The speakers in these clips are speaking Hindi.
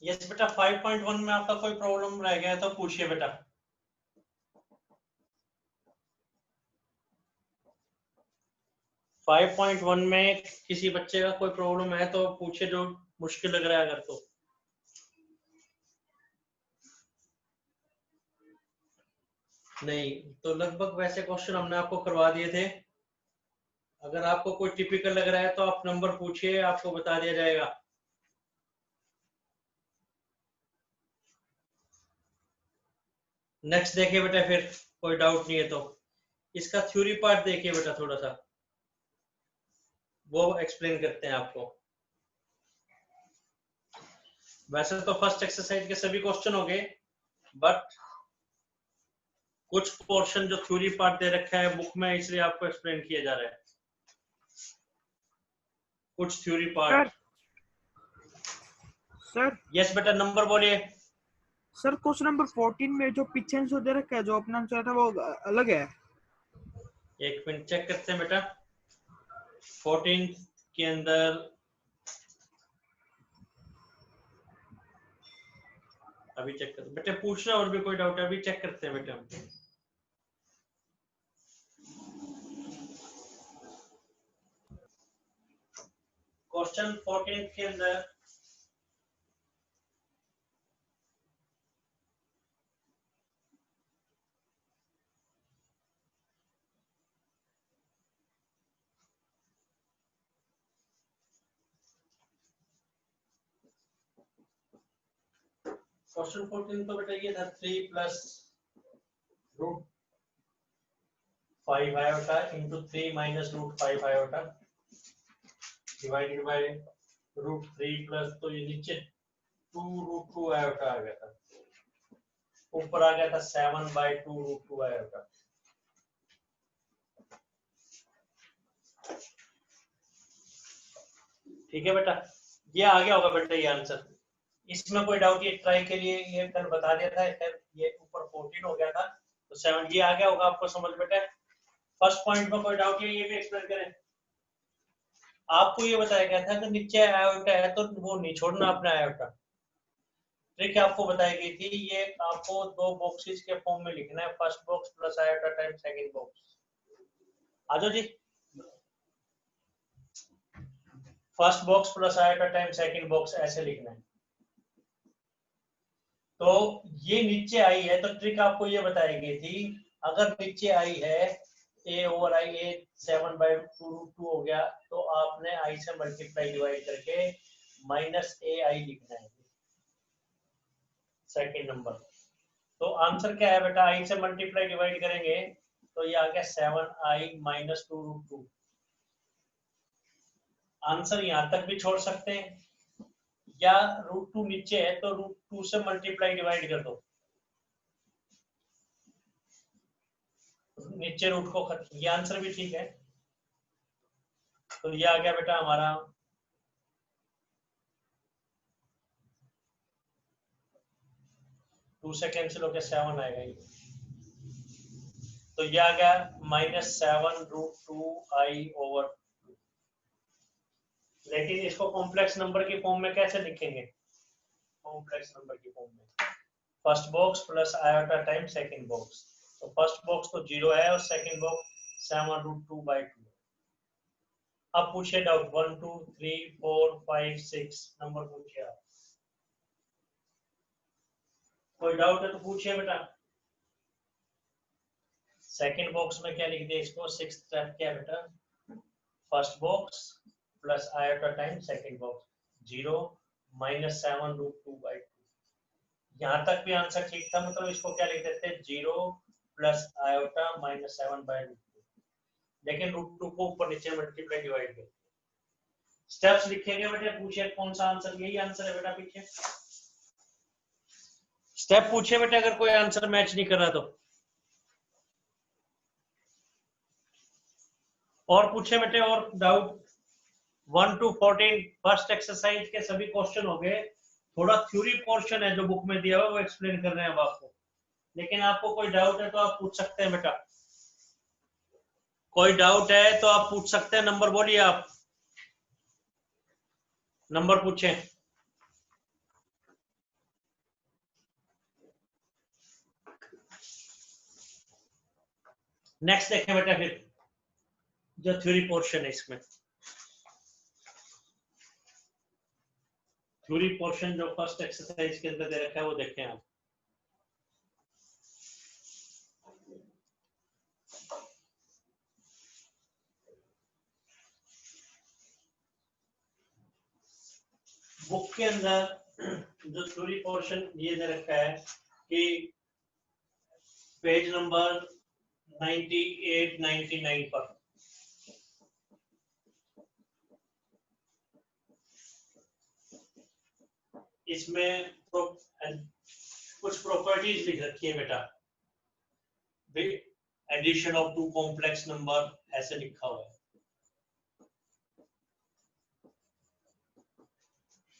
यस बेटा 5.1 में आपका कोई प्रॉब्लम रह गया है तो पूछिए बेटा। फाइव पॉइंट वन में किसी बच्चे का कोई प्रॉब्लम है तो पूछे, जो मुश्किल लग रहा है अगर तो। नहीं तो लगभग वैसे क्वेश्चन हमने आपको करवा दिए थे। अगर आपको कोई टिपिकल लग रहा है तो आप नंबर पूछिए, आपको बता दिया जाएगा। नेक्स्ट देखिए बेटा, फिर कोई डाउट नहीं है तो इसका थ्योरी पार्ट देखिए बेटा, थोड़ा सा वो एक्सप्लेन करते हैं आपको। वैसे तो फर्स्ट एक्सरसाइज के सभी क्वेश्चन हो गए, बट कुछ पोर्शन जो थ्योरी पार्ट दे रखा है बुक में, इसलिए आपको एक्सप्लेन किया जा रहा है कुछ थ्योरी पार्ट। सर यस बेटा, नंबर बोलिए। सर क्वेश्चन नंबर 14 में जो पीछे आंसर दे रखा है, जो अपना आंसर था वो अलग है। एक मिनट चेक करते हैं बेटा। 14 के अंदर अभी चेक करते बेटे, पूछना और भी कोई डाउट है अभी चेक करते हैं बेटे हम। क्वेश्चन 14 के अंदर क्वेश्चन 14 तो बेटा ये था 3 plus root 5 iota into 3 minus root 5 iota divided by root 3 plus, तो ये नीचे 2 रूट 2 आयोटा आ गया था, ऊपर आ गया था 7 बाय 2 रूट 2 आयोटा। ठीक है बेटा, ये आ गया होगा बेटा ये आंसर। इसमें कोई डाउट, ये ट्राई के लिए ये कल बता दिया था, ये ऊपर 14 हो गया था तो 7 ये आ गया होगा आपको समझ बेटा। फर्स्ट पॉइंट में कोई डाउट है, ये भी एक्सप्लेन करें। आपको ये बताया गया था कि नीचे आयोटा है तो वो नहीं छोड़ना अपने आयोटा। ट्रिक आपको बताई गई थी, ये आपको दो बॉक्सेस के फॉर्म में लिखना है, first box plus iota time second box. आ जाओ जी, first box plus iota time second box ऐसे लिखना है। तो ये नीचे आई है तो ट्रिक आपको ये बताई गई थी, अगर नीचे आई है ए ओवर आई, ए 7 बाई 2 हो गया, तो आपने आई से मल्टीप्लाई डिवाइड करके माइनस ए आई लिखना है सेकंड नंबर। तो आंसर क्या है बेटा, आई से मल्टीप्लाई डिवाइड करेंगे तो ये आ गया 7i माइनस 2 आंसर यहां तक भी छोड़ सकते हैं, या रूट 2 नीचे है तो रूट 2 से मल्टीप्लाई डिवाइड कर दो, नीचे रूट को खत्म, ये आंसर भी ठीक है। तो ये आ गया बेटा हमारा 2 से कैंसिल होकर 7 आएगा ये। तो ये आ गया -7√2i/। लेकिन इसको कॉम्प्लेक्स नंबर की फॉर्म में कैसे लिखेंगे, कॉम्प्लेक्स नंबर की फॉर्म में first box plus iota time second box. तो फर्स्ट बॉक्स तो 0 है और सेकंड बॉक्स 7√2/2। अब पूछिए डाउट 1 2 3 4 5 6 नंबर पूछिए आप, कोई डाउट है तो पूछिए बेटा। सेकंड बॉक्स में क्या लिख दिया इसको, सिक्स स्टेप क्या है बेटा, first box plus iota time second box 0 -7√2/2। यहाँ तक भी आंसर ठीक था, मतलब इसको क्या लिख देते हैं 0 प्लस आयोटा -7/√2, लेकिन √2 को ऊपर नीचे मल्टीप्लाई डिवाइड कर स्टेप्स लिखेंगे बेटा। पूछिए कौन सा आंसर, यही आंसर है बेटा, पीछे स्टेप पूछिए बेटा, अगर कोई आंसर मैच नहीं कर रहा तो। और पूछे बेटे, और डाउट 1 to 14 फर्स्ट एक्सरसाइज के सभी क्वेश्चन हो गए। थोड़ा थ्योरी पोर्शन है जो बुक में दिया हुआ, वो एक्सप्लेन कर रहे हैं अब आपको। लेकिन आपको कोई डाउट है तो आप पूछ सकते हैं बेटा, कोई डाउट है तो आप पूछ सकते हैं। नंबर बोलिए आप, नंबर पूछें। नेक्स्ट देखें बेटा फिर जो थ्योरी पोर्शन है, इसमें थ्योरी पोर्शन जो फर्स्ट एक्सरसाइज के अंदर दे रखा है वो देखें आप। बुक के अंदर जो थ्योरी पोर्शन ये दे रखा है कि पेज नंबर 98 99 पर इसमें कुछ प्रॉपर्टीज लिख रखी है बेटा। Addition of two complex number ऐसे लिखा हुआ है।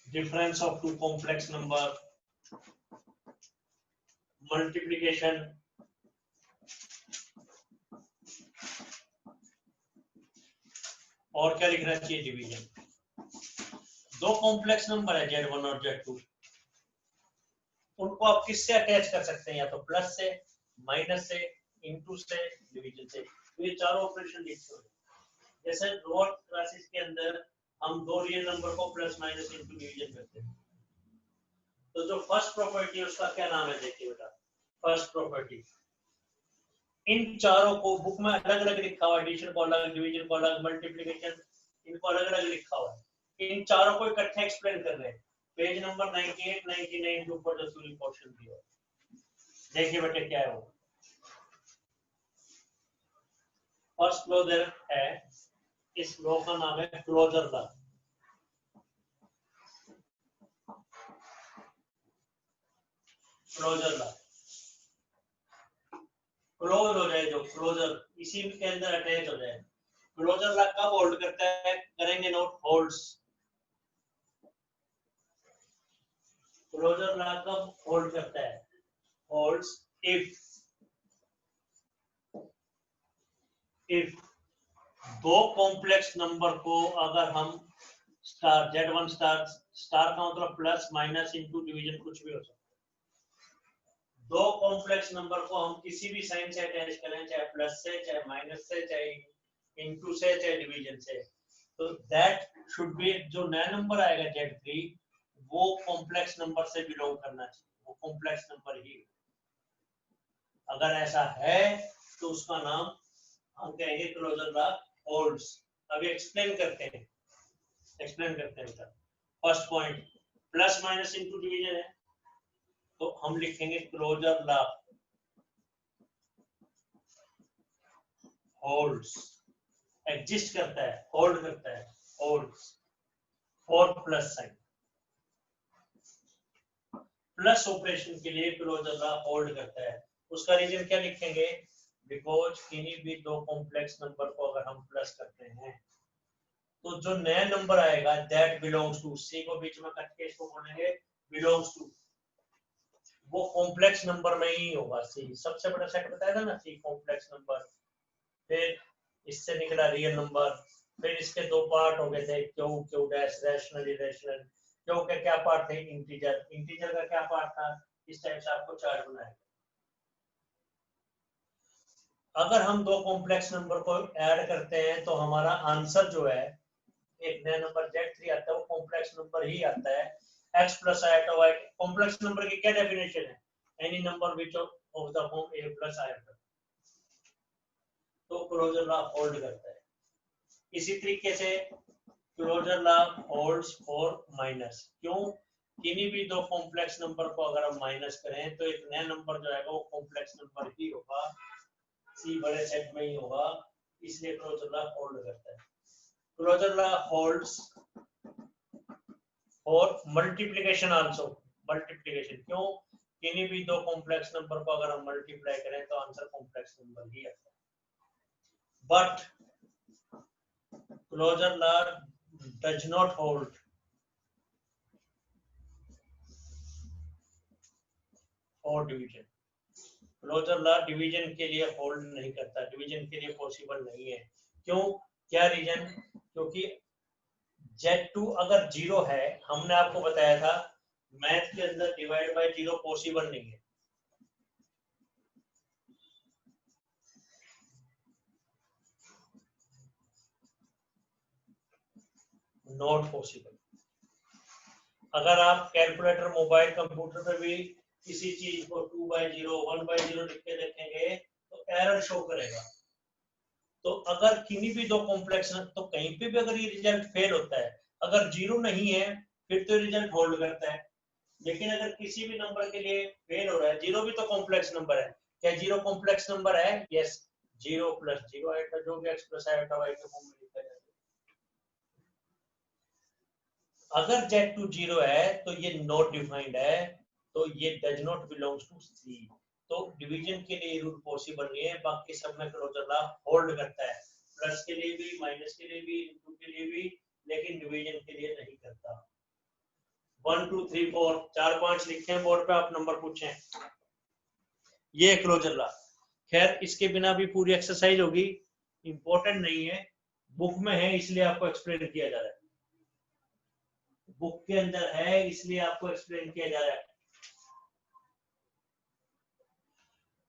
Difference of two complex number, multiplication, और क्या लिखना चाहिए, डिवीजन। दो कॉम्प्लेक्स नंबर है Z1 और Z2, उनको आप किससे अटैच कर सकते हैं, या तो प्लस से, माइनस से, इनटू से, डिवीजन से। तो ये चारों ऑपरेशन लिखते हैं। जैसे लोअर क्लासेस के अंदर हम दो रियल नंबर को प्लस माइनस इनटू डिवीजन करते हैं। तो जो फर्स्ट प्रॉपर्टी है उसका क्या नाम है, देखिए बेटा। फर्स्ट प्रॉपर्टी, इन चारों को बुक में अलग अलग लिखा हुआ है, एडिशन को अलग, डिवीजन को अलग, मल्टीप्लिकेशन इनको अलग अलग लिखा हुआ है। इन चारों को इकट्ठे एक्सप्लेन कर रहे हैं। पेज नंबर 98 99 के ऊपर जो थ्योरी पोर्शन दिया है, देखिए बेटे क्या है वो। फर्स्ट लॉ है, इस लॉ का नाम है closure law. Closure law, close हो जाए जो क्लोजर, इसी के अंदर अटैच हो जाए। क्लोजर लॉ कब होल्ड करता है, करेंगे नोट, होल्ड्स। क्लोजर लॉ कब होल्ड करता है, होल्ड्स इफ दो कॉम्प्लेक्स नंबर को अगर हम स्टार Z1 स्टार, स्टार का मतलब प्लस माइनस इनटू डिवीजन कुछ भी हो सकता है। दो कॉम्प्लेक्स नंबर को हम किसी भी साइन से अटैच करें, चाहे प्लस से, चाहे माइनस से, चाहे इनटू से, चाहे डिवीजन से, तो दैट शुड बी, जो नया नंबर आएगा Z3 वो कॉम्प्लेक्स नंबर से बिलोंग करना चाहिए, वो कॉम्प्लेक्स नंबर ही। अगर ऐसा है तो उसका नाम हम कहेंगे क्लोजर लॉ होल्ड्स। अभी एक्सप्लेन करते हैं, first point plus minus into division है, तो हम लिखेंगे क्लोजर लॉ होल्ड्स, एग्जिस्ट करता है, होल्ड करता है, होल्ड्स और प्लस साइन। प्लस ऑपरेशन के लिए क्लोजर लॉ होल्ड करता है। उसका रीजन क्या लिखेंगे, बिकॉज किन्हीं भी दो कॉम्प्लेक्स नंबर को अगर हम प्लस करते हैं तो जो नया नंबर आएगा दैट बिलोंग्स टू, सी को बीच में कट के इसको बोलेंगे बिलोंग्स टू, वो कॉम्प्लेक्स नंबर में ही होगा। सी सबसे बड़ा सेट बताया था ना, सी कॉम्प्लेक्स नंबर, फिर इससे निकला रियल नंबर, फिर इसके दो पार्ट हो गए थे, Q Q dash, rational irrational. Q के क्या पार्ट थे, इंटीजर, इंटीजर का क्या पार्ट था, इस टाइप से आपको चार्ट बनाएगा। अगर हम दो कॉम्प्लेक्स नंबर को ऐड करते हैं तो हमारा आंसर जो है, एक नया नंबर Z3 आता है, वो कॉम्प्लेक्स नंबर ही आता है। x plus iota y, complex number की क्या डेफिनेशन है, any number which of the form a plus iota. तो क्लोजर लॉ होल्ड करता है। इसी तरीके से closure law holds for minus, क्यों, किन्हीं भी दो कॉम्प्लेक्स नंबर को अगर हम माइनस करें तो एक नया नंबर जो आएगा वो कॉम्प्लेक्स नंबर ही होगा, सी बड़े सेट में ही होगा, इसलिए क्लोजर लॉ होल्ड करता है। क्लोजर लॉ होल्ड्स और मल्टीप्लिकेशन आल्सो, मल्टीप्लिकेशन, क्यों, किन्हीं भी दो कॉम्प्लेक्स नंबर को अगर हम मल्टीप्लाई करें तो आंसर कॉम्प्लेक्स नंबर ही आता है। But closure law does not hold for division. Closure law division के लिए होल्ड नहीं करता, डिवीजन के लिए पॉसिबल नहीं है। क्यों, क्या रीजन, क्योंकि Z2 अगर 0 है, हमने आपको बताया था मैथ के अंदर डिवाइड बाय 0 पॉसिबल नहीं है। Not possible. अगर आप कैलकुलेटर मोबाइल कंप्यूटर पे भी किसी चीज को 2/0 1/0 लिख के देखेंगे तो एरर शो करेगा। तो अगर किन्हीं भी दो कॉम्प्लेक्स, तो कहीं पे भी अगर ये रिजल्ट फेल होता है, अगर जीरो नहीं है फिर तो रिजल्ट होल्ड करता है। लेकिन अगर किसी भी नंबर के लिए फेल हो रहा है, जीरो भी तो कॉम्प्लेक्स नंबर है, क्या जीरो कॉम्प्लेक्स नंबर है? यस, 0 + 0 आएगा, जो भी x + आएगा y के फॉर्म में लिखा जाएगा। अगर z2 0 है तो ये नॉट डिफाइंड है, तो ये does not belongs to C। तो डिवीजन के लिए रूल पॉसिबल नहीं है, बाकी सब में क्लोजर लॉ होल्ड करता है, प्लस के लिए भी, माइनस के लिए भी, इनटू के लिए भी, लेकिन डिवीजन के लिए नहीं करता। 1 2 3 4 4 5 लिखे हैं बोर्ड पे, आप नंबर पूछें। ये क्लोजर लॉ, खैर इसके बिना भी पूरी एक्सरसाइज होगी, इंपॉर्टेंट नहीं है, बुक में है इसलिए आपको एक्सप्लेन किया जा रहा है, बुक के अंदर है इसलिए आपको एक्सप्लेन किया जा रहा है।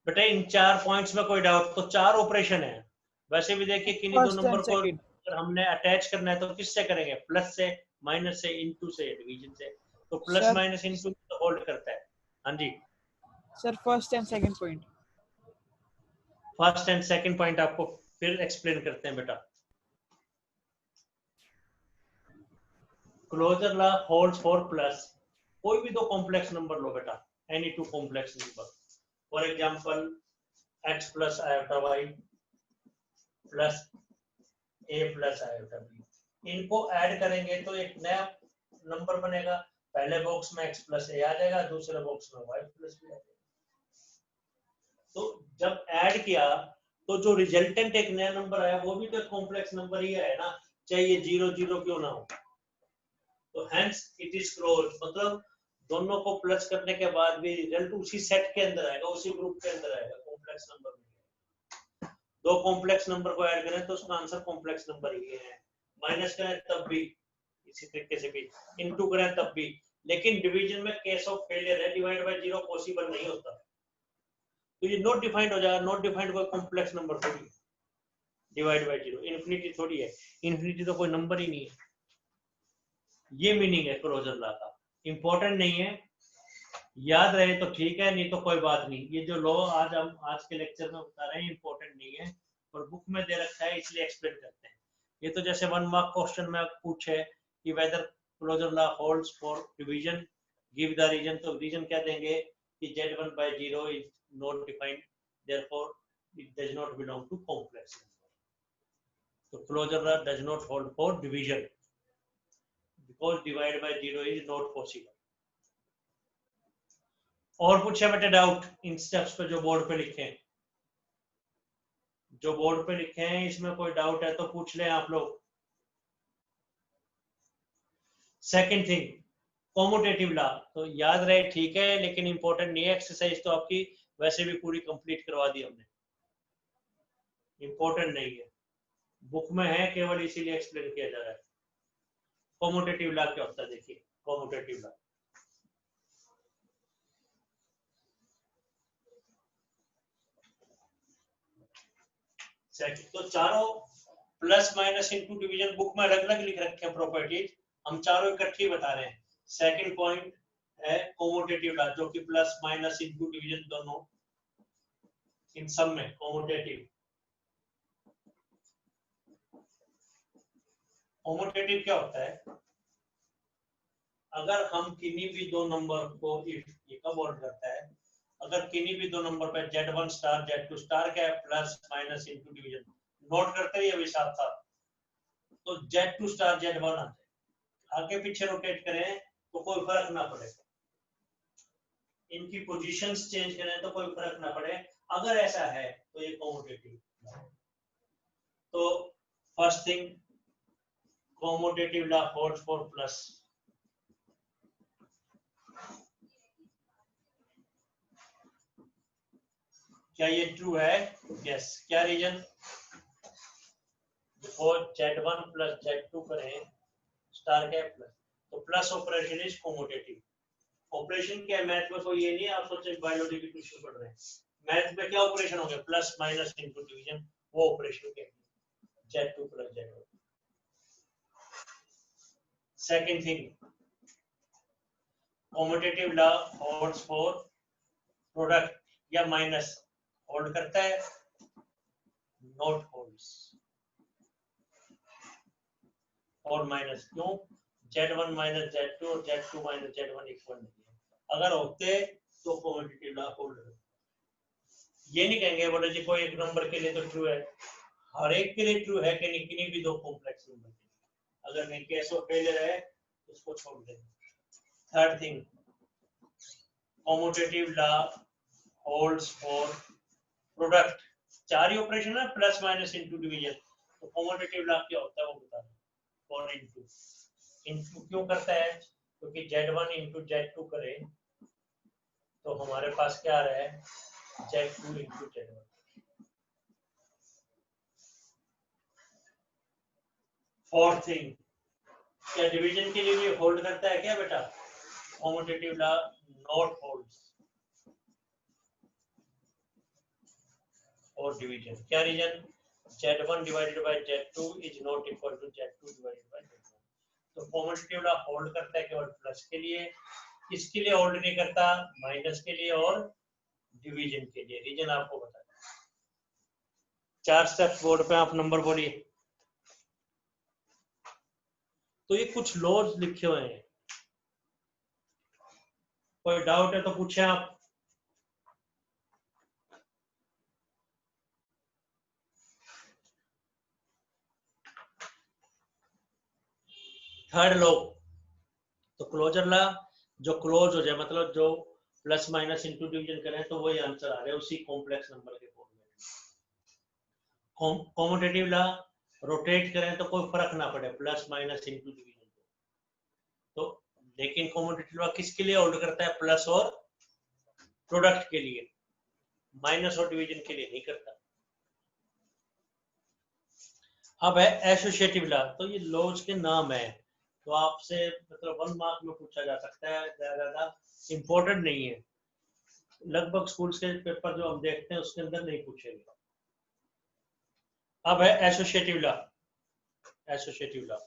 बेटा इन 4 पॉइंट्स में कोई डाउट? तो 4 ऑपरेशन है, वैसे भी देखिए किन्हीं दो फर्स्ट नंबर एंड को सेकंड। अगर हमने अटैच करना है तो किससे करेंगे? प्लस से, माइनस से, इनटू से, डिवीजन से। तो प्लस सर माइनस इनटू तो होल्ड करता है। हाँ जी, sir first and second point. First and second point आपको फिर एक्सप्लेन करते हैं बेटा। Closure law holds for plus, कोई भी दो कॉम्प्लेक्स नंबर लो बेटा, any two complex number, for example x + i/y plus a + i/b, इनको ऐड करेंगे तो एक नया नंबर बनेगा। पहले बॉक्स में x + a आ जाएगा, दूसरे बॉक्स में y + b आ जाएगा। तो जब ऐड किया तो जो रिजल्टेंट एक नया नंबर आया वो भी तो कॉम्प्लेक्स नंबर ही है ना, चाहे ये 0 0 क्यों ना हो। तो हेंस इट इज क्लोज, मतलब दोनों को प्लस करने के बाद भी रिजल्ट उसी सेट के अंदर आएगा, उसी ग्रुप के अंदर आएगा, कॉम्प्लेक्स नंबर में। दो कॉम्प्लेक्स नंबर को ऐड करें तो उसका आंसर कॉम्प्लेक्स नंबर ही है, माइनस करें तब भी इसी तरीके से भी, इनटू करें तब भी। लेकिन डिवीजन में केस ऑफ फेलियर है, डिवाइड बाय 0 पॉसिबल नहीं होता, तो ये नॉट डिफाइंड हो जाएगा। नॉट डिफाइंड कोई कॉम्प्लेक्स नंबर थोड़ी है, डिवाइड बाय 0 इन्फिनिटी थोड़ी है, इन्फिनिटी तो कोई नंबर ही नहीं है। ये मीनिंग है क्लोजर लॉ का, इंपॉर्टेंट नहीं है, याद रहे तो ठीक है, नहीं तो कोई बात नहीं। ये जो लॉ आज हम आज के लेक्चर में बता रहे हैं इंपॉर्टेंट नहीं है, और बुक में दे रखा है इसलिए एक्सप्लेन करते हैं। ये तो जैसे 1 मार्क क्वेश्चन में पूछे कि whether closure law holds for division, give the reason, तो रीजन क्या देंगे कि z1/0 is not defined, therefore it does not belong to complex. तो closure law does not hold for division because divide by 0 is not possible। और पूछे बेटे डाउट इन स्टेप्स पे जो बोर्ड पे लिखे हैं, जो बोर्ड पे लिखे हैं इसमें कोई डाउट है तो पूछ लें आप लोग। सेकंड थिंग, कॉम्यूटेटिव लॉ, तो याद रहे ठीक है, लेकिन इंपॉर्टेंट नहीं है, एक्सरसाइज तो आपकी वैसे भी पूरी कंप्लीट करवा दी हमने, इंपॉर्टेंट नहीं है, बुक में है केवल इसीलिए एक्सप्लेन किया जा रहा है। कॉम्यूटेटिव लॉ क्या होता है देखिए, कॉम्यूटेटिव लॉ सेकंड, तो चारों plus minus into division book में अलग अलग लिख रखे हैं प्रॉपर्टीज, हम चारों इकट्ठी बता रहे हैं। सेकंड पॉइंट है कॉम्यूटेटिव लॉ, जो कि प्लस माइनस इनटू डिवीजन दोनों इन सब में कॉम्यूटेटिव। कॉम्यूटेटिव क्या होता है? अगर हम किन्हीं भी दो नंबर को, इफ ये कब वर्ड करता है, अगर किन्हीं भी दो नंबर पे z1 स्टार z2 स्टार क्या है, plus minus into division, note करते रहिए अभी साथ साथ, तो z2 स्टार z1 आ जाए, आगे पीछे रोटेट करें तो कोई फर्क ना पड़े, इनकी पोजीशंस चेंज करें तो कोई फर्क ना पड़े, अगर ऐसा है तो ये कॉम्यूटेटिव। तो first thing, commutative law holds for plus, क्या ये ट्रू है? यस। क्या रीजन? z1 प्लस z2 करें स्टार क्या प्लस, तो plus operation is commutative. Operation क्या है मैथ में, कोई ये नहीं है आप सोचे बायोलॉजी की ट्यूशन पढ़ रहे हैं, मैथ में क्या ऑपरेशन हो गया, प्लस माइनस इनटू डिवीजन, वो ऑपरेशन क्या है z2 plus z1। Second thing, commutative law holds for product या माइनस होल्ड करता है, नॉट होल्ड्स और माइनस। क्यों? Z1 माइनस Z2 और Z2 माइनस Z1 इक्वल नहीं है। अगर होते तो कॉम्यूटेटिव लॉ होल्ड करता। ये नहीं कहेंगे बोले जी कोई एक नंबर के लिए तो ट्रू है, हर एक के लिए ट्रू है कि नहीं, किन्हीं भी दो कॉम्प्लेक्स नंबर के लिए। अगर नहीं केस ऑफ फेलियर है तो उसको छोड़ देंगे। Third thing, commutative law holds for product. चार ही ऑपरेशन है, प्लस माइनस इनटू डिवीजन। तो कॉम्यूटेटिव लॉ क्या होता है वो बता रहे हैं। और इनटू क्यों करता है? क्योंकि Z1 इंटू Z2 करें तो हमारे पास क्या आ रहा है, Z2 into Z1। Fourth thing, क्या डिवीजन के लिए भी होल्ड करता है क्या बेटा? कॉम्यूटेटिव लॉ नॉट होल्ड्स और डिवीजन। क्या reason? Z1 divided by Z2 is not equal to Z2 divided by Z1। तो कॉम्यूटेटिव लॉ होल्ड करता है केवल प्लस के लिए, किसके लिए होल्ड नहीं करता? माइनस के लिए और डिवीजन के लिए। रीजन आपको बता दें। 4 स्टेप्स बोर्ड पे आप नंबर बोलिए। तो ये कुछ लॉज लिखे हुए हैं, कोई डाउट है तो पूछे आप। थर्ड लॉ, तो क्लोजर लॉ, जो क्लोज हो जाए मतलब जो प्लस माइनस इंटू डिवीजन करें तो वही आंसर आ रहा है उसी कॉम्प्लेक्स नंबर के फॉर्म में। कॉम्यूटेटिव लॉ रोटेट करें तो कोई फर्क ना पड़े, प्लस माइनस इंटू डिवीजन तो। लेकिन कॉम्यूटेटिव लॉ किसके लिए होल्ड करता है? प्लस और प्रोडक्ट के लिए, माइनस और डिवीजन के लिए नहीं करता। अब है एसोसिएटिव लॉ। तो ये लॉज के नाम है, तो आपसे मतलब 1 मार्क में पूछा जा सकता है, ज्यादा इंपॉर्टेंट नहीं है। लगभग स्कूल्स के पेपर जो हम देखते हैं उसके अंदर नहीं पूछेंगे। अब है एसोसिएटिव लॉ। एसोसिएटिव लॉ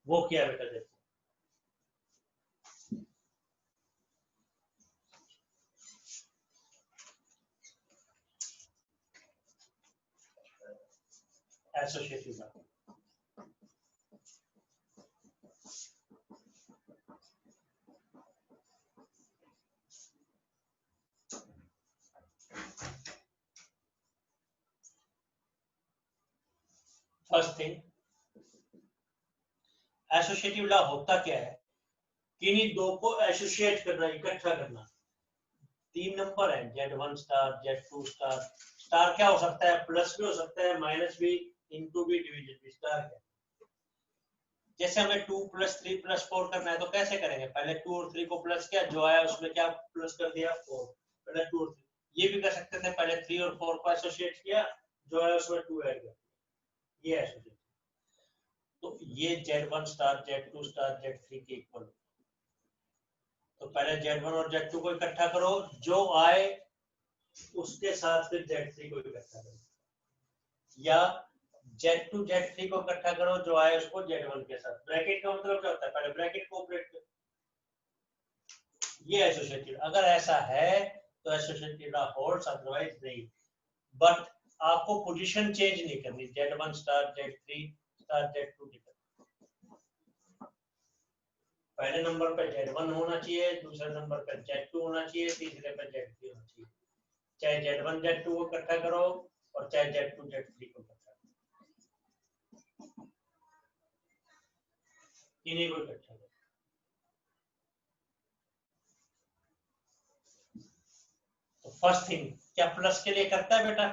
वो क्या है बेटा? देखो, associative law first thing, associative law होता क्या है? किन्हीं दो को एसोसिएट करना, इकट्ठा करना। 3 नंबर है, Z1 star, Z2 star. Star क्या हो सकता है? प्लस भी हो सकता है, माइनस भी, इंटू भी, डिवीजन भी। स्टार क्या? जैसे हमें 2 प्लस 3 प्लस 4 करना है तो कैसे करेंगे? पहले 2 और 3 को प्लस किया, जो आया उसमें क्या प्लस कर दिया? 4। पहले 2 और 3। ये भी कर सकते थे, पहले 3 और 4 को एसोसिएट किया, जो आया उसमें 2 ऐड कर। ये एसोसिएट। तो ये Z1 star, Z2 star, Z3 के इक्वल। तो पहले Z1 और Z2 को इकट्ठा करो, जो आए उसके साथ फिर Z3 को इकट्ठा करो, या Z2 Z3 को इकट्ठा करो, जो आए उसको Z1 के साथ। ब्रैकेट का मतलब क्या होता है? पहले ब्रैकेट को ऑपरेट करो। ये एसोसिएटिव। अगर ऐसा है तो एसोसिएटिव लॉ होल्ड्स, अदरवाइज नहीं। बट आपको पोजीशन चेंज नहीं करनी, Z1 star, Z3 star, Z2 नहीं करनी। पहले नंबर पे Z1 होना चाहिए, दूसरे नंबर पे Z2 होना चाहिए, तीसरे पे Z3 होना चाहिए। चाहे Z1 Z2 को इकट्ठा करो और चाहे Z2 Z3 को इकट्ठा करो, इन्हीं को इकट्ठा करो। तो फर्स्ट थिंग, क्या प्लस के लिए करता है बेटा?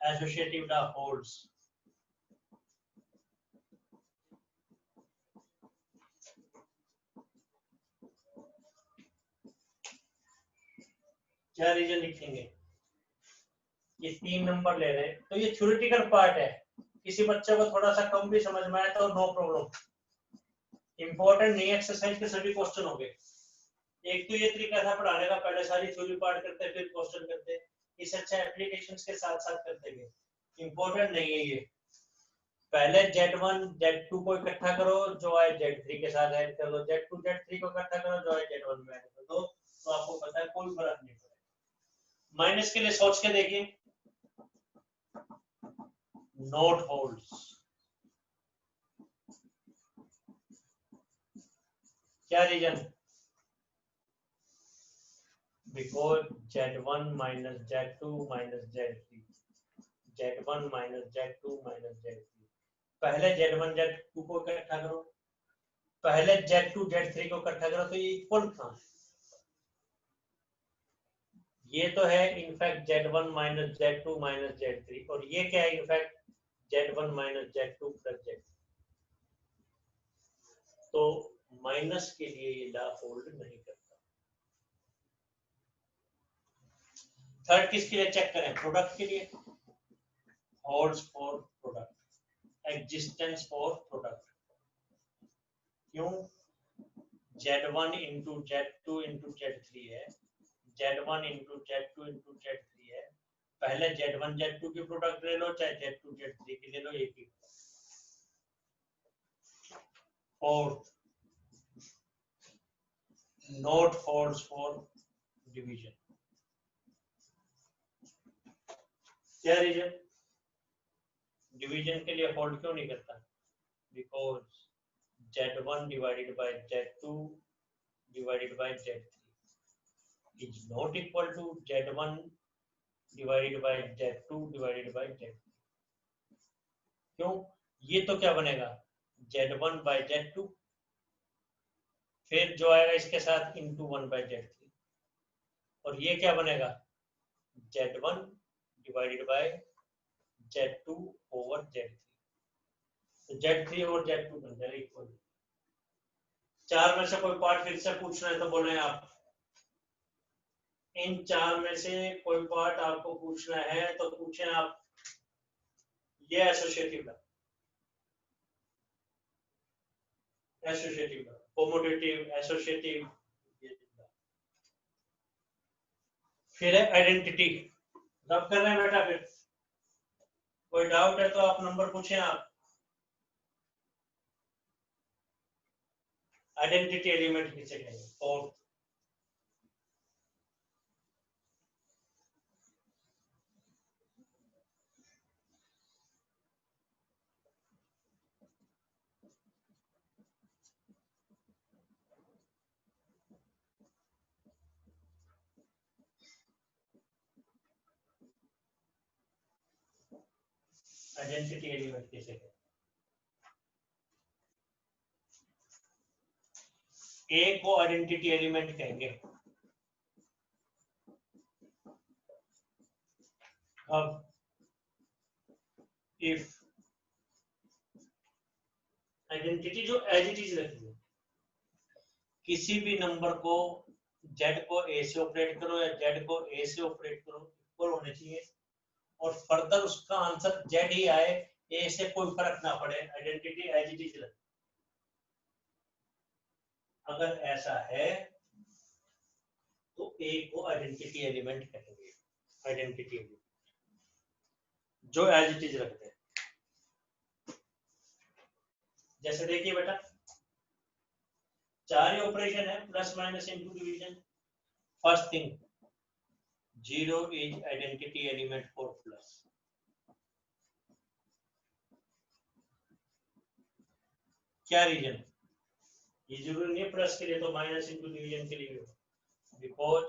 Associative law holds. क्या रीजन लिखेंगे? ये 3 नंबर ले रहे हैं तो ये थ्योरेटिकल पार्ट है, किसी बच्चे को थोड़ा सा कम भी समझ में आए तो नो प्रॉब्लम, इंपॉर्टेंट नहीं। एक्सरसाइज के सभी क्वेश्चन हो गए। एक तो ये तरीका था पढ़ाने का, पहले सारी थ्योरी पार्ट करते फिर क्वेश्चन करते, इससे अच्छा एप्लीकेशंस के साथ साथ करते गए। इंपॉर्टेंट नहीं है ये। पहले Z1 Z2 को इकट्ठा करो, जो है Z3 के साथ ऐड कर दो, Z2 Z3 को इकट्ठा करो, जो है Z1 में ऐड कर दो, तो आपको पता है कोई फर्क नहीं पड़ेगा। माइनस के लिए सोच के देखिए, नोट होल्ड्स, क्या reason? Because Z1 minus Z2 minus Z3, Z1 minus Z2 minus Z3। पहले Z1 Z2 को इकट्ठा करो, पहले Z2 Z3 को इकट्ठा करो, तो ये इक्वल कहां है? ये तो है in fact Z1 minus Z2 minus Z3, और ये क्या है in fact Z1 minus Z2 plus Z3। तो माइनस के लिए ये ला होल्ड नहीं करता। थर्ड किसके लिए चेक करें? प्रोडक्ट के लिए, holds for product, existence for product. क्यों? Z1 into Z2 into Z3 है, Z1 into Z2 into Z3 है। पहले Z1 Z2 की प्रोडक्ट ले लो, चाहे Z2 Z3 की ले लो, एक ही। Fourth, not holds for division. क्या रीजन? डिवीजन के लिए होल्ड क्यों नहीं करता? Because Z1 divided by Z2 divided by Z3 is not equal to Z1 divided by Z2 divided by Z3। क्यों? ये तो क्या बनेगा? Z1 बाय Z2, फिर जो आएगा इसके साथ इंटू 1 बाय Z3, और ये क्या बनेगा? Z1 divided by Z2 over Z3। तो Z3 और Z2 बन जाएगा इक्वल। चार में से कोई पार्ट फिर से पूछना है तो बोले आप। इन चार में से कोई पार्ट आपको पूछना है तो पूछें आप। ये एसोसिएटिव, एसोसिएटिव, कोमोडेटिव, एसोसिएटिव, फिर है आइडेंटिटी। रब कर रहे हैं बेटा। फिर कोई डाउट है तो आप नंबर पूछें आप। आइडेंटिटी एलिमेंट किसे कहेंगे? फोर्थ, आइडेंटिटी एलिमेंट किसे कहेंगे? ए को आइडेंटिटी एलिमेंट कहेंगे। अब इफ आइडेंटिटी जो एज इट इज रखी है, किसी भी नंबर को Z को A से ऑपरेट करो या Z को A से ऑपरेट करो, इक्वल होने चाहिए, और फर्दर उसका आंसर Z ही आए, A से कोई फर्क ना पड़े, आइडेंटिटी एज इट इज रखी। अगर ऐसा है तो A को आइडेंटिटी एलिमेंट कहेंगे। आइडेंटिटी एलिमेंट जो एज इट इज रखते हैं। जैसे देखिए बेटा, चार ही ऑपरेशन है, plus minus into division. First thing, 0 is identity element for plus. क्या रीजन? ये जरूरी नहीं प्लस के लिए, तो माइनस इंटू डिवीजन के लिए भी हो। बिकॉज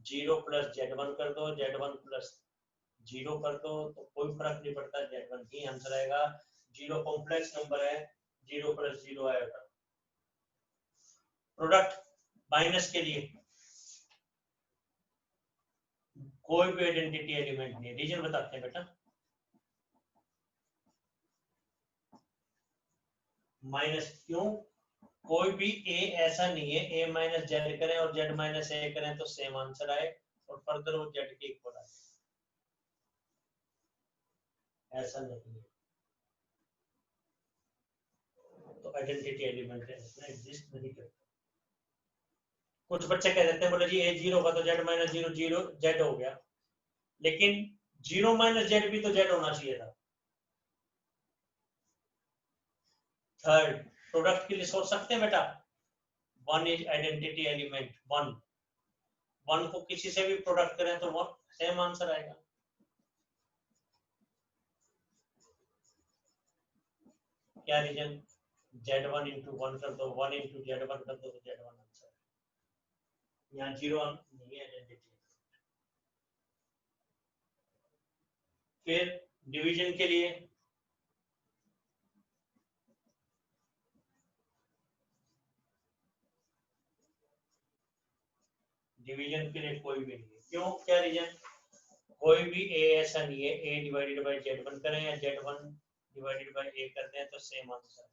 0 प्लस Z1 कर दो, Z1 प्लस 0 कर दो, तो कोई फर्क नहीं पड़ता, Z1 ही आंसर आएगा। 0 कॉम्प्लेक्स नंबर है, 0 प्लस 0 आएगा। प्रोडक्ट माइनस के लिए कोई भी आइडेंटिटी एलिमेंट नहीं है। रीजन बताते हैं बेटा। माइनस क्यों? कोई भी A ऐसा नहीं है A माइनस Z करें और Z माइनस A करें तो सेम आंसर आए, और फर्दर वो Z के इक्वल आए, ऐसा नहीं है। तो आइडेंटिटी एलिमेंट है, इसमें एग्जिस्ट नहीं करता। कुछ बच्चे कह देते हैं, बोले जी A 0 होगा तो Z माइनस 0 0 Z हो गया, लेकिन 0 माइनस Z भी तो Z होना चाहिए था। थर्ड, प्रोडक्ट के लिए सोच सकते हैं बेटा, one is identity element, one को किसी से भी प्रोडक्ट करें तो वन सेम आंसर आएगा। क्या रीजन, Z1 इंटू 1 कर दो, 1 इंटू Z1 कर दो तो Z1 आंसर है। यहाँ जीरो नहीं है आइडेंटिटी। फिर डिवीजन के लिए कोई भी नहीं है। क्यों, क्या रीजन, कोई भी ए ऐसा नहीं है ए डिवाइडेड बाय Z1 करें या Z1 डिवाइडेड बाय ए कर दें तो सेम आंसर।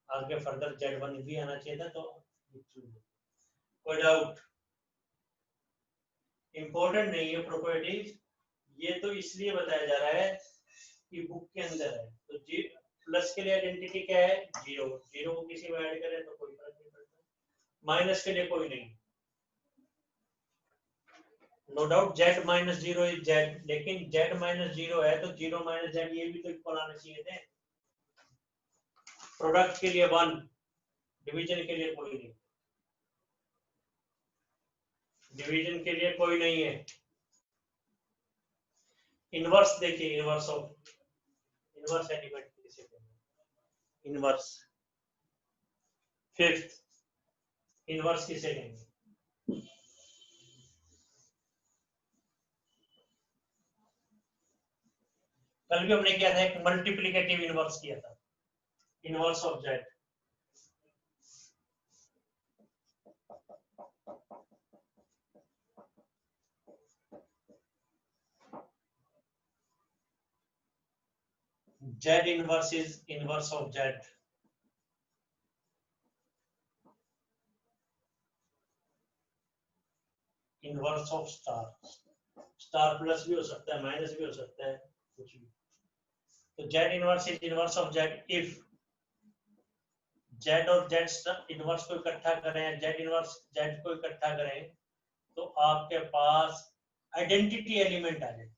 आगे फर्दर Z1 भी आना चाहिए था तो कोई डाउट, इंपॉर्टेंट नहीं है प्रॉपर्टीज, ये तो इसलिए बताया जा रहा है कि बुक के अंदर है। तो जी प्लस के लिए आइडेंटिटी क्या है, जीरो, जीरो को किसी में ऐड करें तो कोई फर्क नहीं पड़ता। माइनस के लिए कोई नहीं, no doubt Z minus zero is Z, लेकिन Z माइनस जीरो है तो जीरो माइनस Z ये भी तो इक्वल आने चाहिए थे। प्रोडक्ट के लिए वन, डिवीजन के लिए कोई नहीं, डिवीजन के लिए कोई नहीं है। इनवर्स देखिए, इनवर्स ऑफ, इनवर्स एलिमेंट किसे कहते हैं, इनवर्स। फिफ्थ, इनवर्स किसे कहेंगे, कल भी हमने किया था एक मल्टीप्लिकेटिव इनवर्स किया था, inverse of Z। Z inverse is inverse of Z. Inverse of star. Star plus भी हो सकता है, माइनस भी हो सकता है, कुछ भी। तो Z inverse is inverse of Z if Z और Z इनवर्स को इकट्ठा करें, Z इनवर्स Z को इकट्ठा करें तो आपके पास आइडेंटिटी एलिमेंट आ जाए।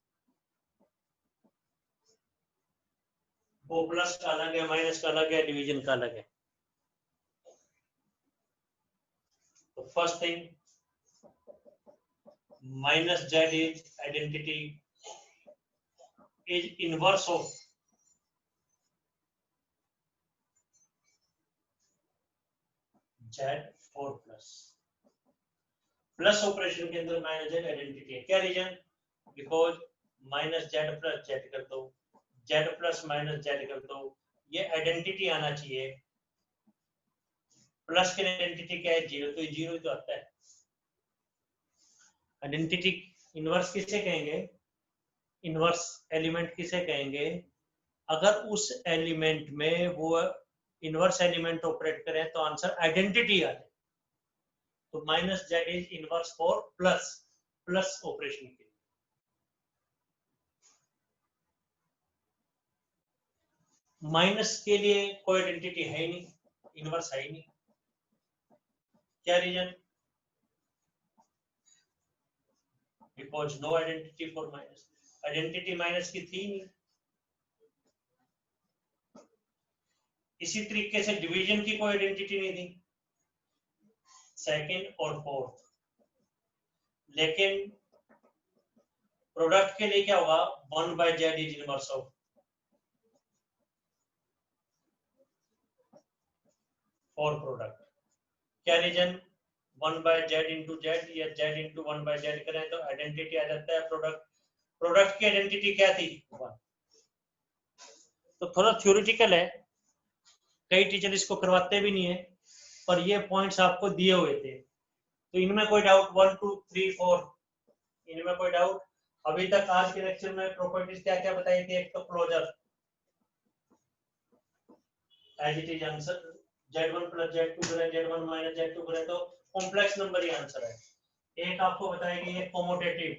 वो प्लस का अलग है, माइनस का अलग है, डिवीजन का अलग है। तो first thing, minus Z is identity is inverse of Z4 plus, plus operation के अंदर माइनस Z आइडेंटिटी है। क्या reason, because minus Z plus Z कर दो, Z प्लस माइनस Z कर दो, ये आइडेंटिटी आना चाहिए। प्लस की आइडेंटिटी क्या है, जीरो, तो जीरो तो आता है। आइडेंटिटी इनवर्स किसे कहेंगे, इनवर्स एलिमेंट किसे कहेंगे, अगर उस एलिमेंट में वो इनवर्स एलिमेंट ऑपरेट करें तो आंसर आइडेंटिटी आ जाए। तो minus Z is inverse for plus, plus operation के लिए। माइनस के लिए कोई आइडेंटिटी है ही नहीं, इनवर्स है ही नहीं। क्या reason, because no identity for minus, identity minus की थी नहीं। इसी तरीके से डिवीजन की कोई आइडेंटिटी नहीं थी, सेकंड और फोर्थ। लेकिन प्रोडक्ट के लिए क्या होगा, 1/Z is inverse of for product. क्या रीजन, 1/Z इंटू Z या Z इंटू 1/Z करें तो आइडेंटिटी आ जाता है प्रोडक्ट। प्रोडक्ट की आइडेंटिटी क्या थी, 1। तो थोड़ा थ्योरेटिकल है, कई टीचर इसको करवाते भी नहीं है, पर ये पॉइंट्स आपको दिए हुए थे। तो इनमें कोई डाउट, 1 2 3 4, इनमें कोई डाउट। अभी तक आज के लेक्चर में प्रॉपर्टीज क्या क्या बताई थी, एक तो closure as it is answer, Z1 plus Z2 करें, Z1 माइनस Z2 करें तो कॉम्प्लेक्स नंबर ही आंसर है। एक आपको बताएगी ये कोमोटेटिव,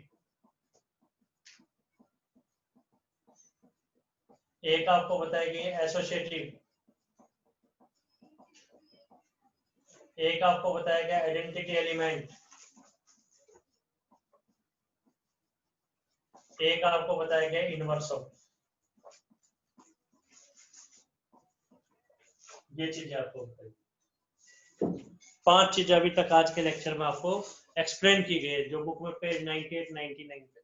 एक आपको बताएगी एसोसिएटिव, एक आपको बताएगा आइडेंटिटी एलिमेंट, एक आपको बताएगा इनवर्स ऑफ। ये चीजें आपको बताई। 5 चीजें अभी तक आज के लेक्चर में आपको एक्सप्लेन की गई है, जो बुक में पेज 98 99 पे।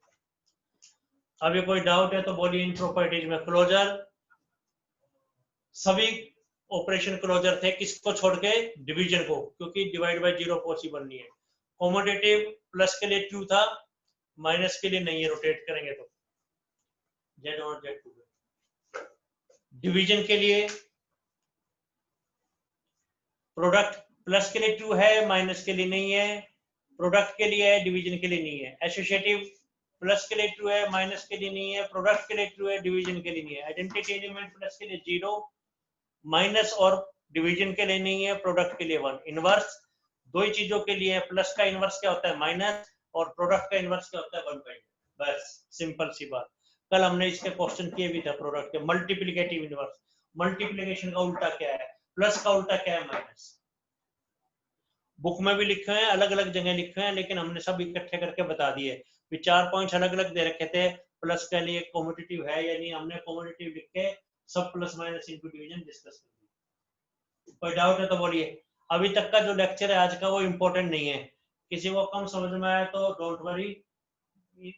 अभी कोई डाउट है तो बोलिए। इन प्रॉपर्टीज में क्लोजर, सभी ऑपरेशन क्लोजर थे, किसको छोड़ के? डिवीजन को, क्योंकि डिवाइड बाय जीरो पॉसिबल नहीं है। कॉमोडेटिव प्लस के लिए ट्रू था, माइनस के लिए नहीं है, रोटेट करेंगे तो जेड और जेड टू। डिवीजन के लिए प्रोडक्ट प्लस के लिए ट्रू है, माइनस के लिए नहीं है। प्रोडक्ट के लिए है, डिवीजन के लिए नहीं है। एसोसिएटिव प्लस के लिए ट्रू है, माइनस के लिए नहीं है। प्रोडक्ट के लिए ट्रू है, डिवीजन के लिए नहीं है। आइडेंटिटी एलिमेंट प्लस के लिए 0, माइनस और डिवीजन के लिए नहीं है। प्रोडक्ट के लिए 1। इनवर्स दो ही चीजों के लिए है, प्लस का इनवर्स क्या होता है? माइनस, और प्रोडक्ट का इनवर्स क्या होता है? 1/। बस सिंपल सी बात। कल हमने इसके क्वेश्चन किए भी था प्रोडक्ट के। मल्टीप्लिकेटिव इनवर्स, मल्टीप्लिकेशन का उल्टा क्या है? प्लस का उल्टा क्या है? माइनस। बुक में भी लिखे हैं, अलग अलग जगह लिखे हैं, लेकिन हमने सब इकट्ठे करके बता दिए। 4 पॉइंट्स अलग अलग दे रखे थे, प्लस के लिए कॉम्पिटिटिव है या नहीं, हमने कॉम्पिटिटिव लिख के सब plus minus into division discuss कर दिया। कोई डाउट है तो बोलिए। अभी तक का जो लेक्चर है आज का वो इम्पोर्टेंट नहीं है। किसी को कम समझ में आया तो डोंट वरी,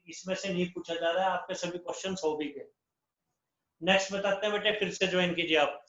इसमें से नहीं पूछा जा रहा है, आपके सभी क्वेश्चन हो भी गए। नेक्स्ट बताते हैं बेटे, फिर से ज्वाइन कीजिए आप।